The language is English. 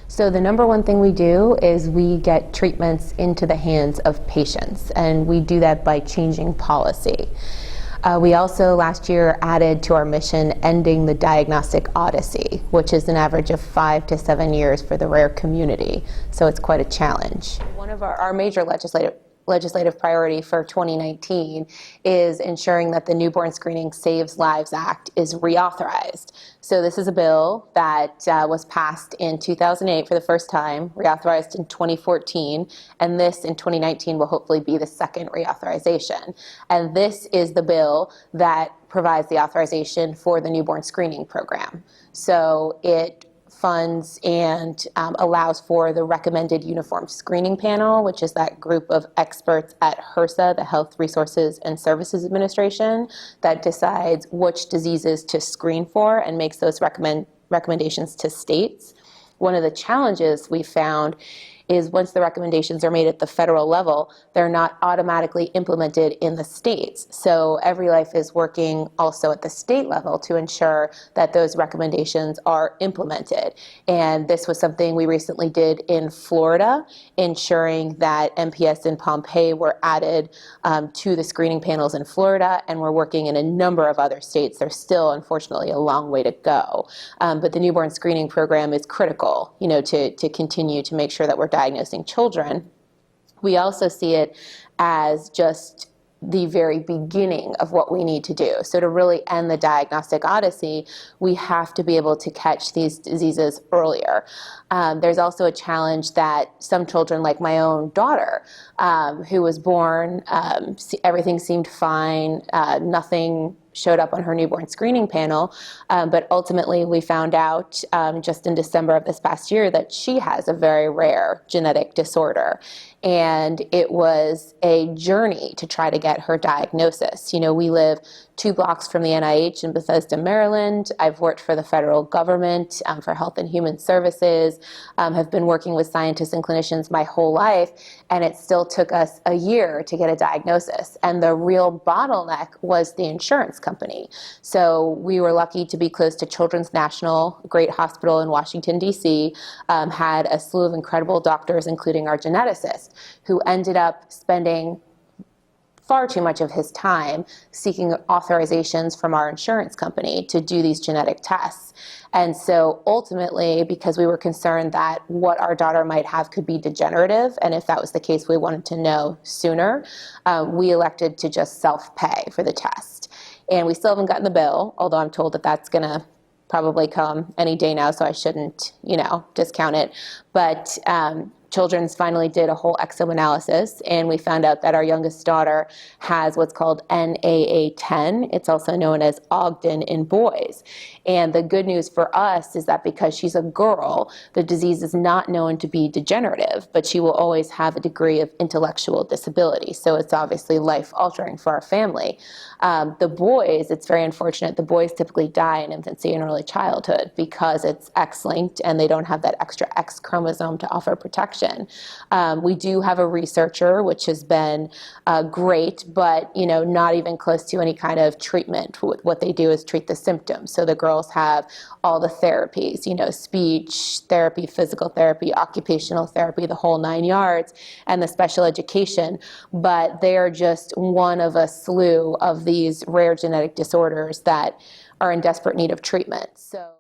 So the number one thing we do is we get treatments into the hands of patients, and we do that by changing policy. We also last year added to our mission ending the diagnostic odyssey, which is an average of 5 to 7 years for the rare community. So it's quite a challenge. One of our major legislative priority for 2019 is ensuring that the Newborn Screening Saves Lives Act is reauthorized. So this is a bill that was passed in 2008 for the first time, reauthorized in 2014, and this in 2019 will hopefully be the second reauthorization. And this is the bill that provides the authorization for the newborn screening program. So it funds and allows for the recommended uniform screening panel, which is that group of experts at HRSA, the Health Resources and Services Administration, that decides which diseases to screen for and makes those recommendations to states. One of the challenges we found is once the recommendations are made at the federal level, they're not automatically implemented in the states. So EveryLife is working also at the state level to ensure that those recommendations are implemented. And this was something we recently did in Florida, ensuring that MPS and Pompe were added to the screening panels in Florida, and we're working in a number of other states. There's still, unfortunately, a long way to go. But the newborn screening program is critical, to continue to make sure that we're diagnosing children. We also see it as just the very beginning of what we need to do. So to really end the diagnostic odyssey, we have to be able to catch these diseases earlier. There's also a challenge that some children, like my own daughter, who was born, everything seemed fine, nothing showed up on her newborn screening panel, but ultimately we found out just in December of this past year that she has a very rare genetic disorder. And it was a journey to try to get her diagnosis. We live 2 blocks from the NIH in Bethesda, Maryland. I've worked for the federal government for Health and Human Services, have been working with scientists and clinicians my whole life, and it still took us a year to get a diagnosis. And the real bottleneck was the insurance company. So we were lucky to be close to Children's National, a great hospital in Washington, D.C., had a slew of incredible doctors, including our geneticist, who ended up spending far too much of his time seeking authorizations from our insurance company to do these genetic tests. And so ultimately, because we were concerned that what our daughter might have could be degenerative, and if that was the case, we wanted to know sooner, we elected to just self-pay for the test. And we still haven't gotten the bill, although I'm told that that's going to probably come any day now, so I shouldn't, discount it. But Children's finally did a whole exome analysis, and we found out that our youngest daughter has what's called NAA10. It's also known as Ogden in boys. And the good news for us is that because she's a girl, the disease is not known to be degenerative, but she will always have a degree of intellectual disability. So it's obviously life-altering for our family. The boys, it's very unfortunate, the boys typically die in infancy and early childhood because it's X-linked and they don't have that extra X chromosome to offer protection. We do have a researcher, which has been great, but not even close to any kind of treatment. What they do is treat the symptoms. So the girls have all the therapies, speech therapy, physical therapy, occupational therapy, the whole 9 yards, and the special education. But they are just one of a slew of these rare genetic disorders that are in desperate need of treatment. So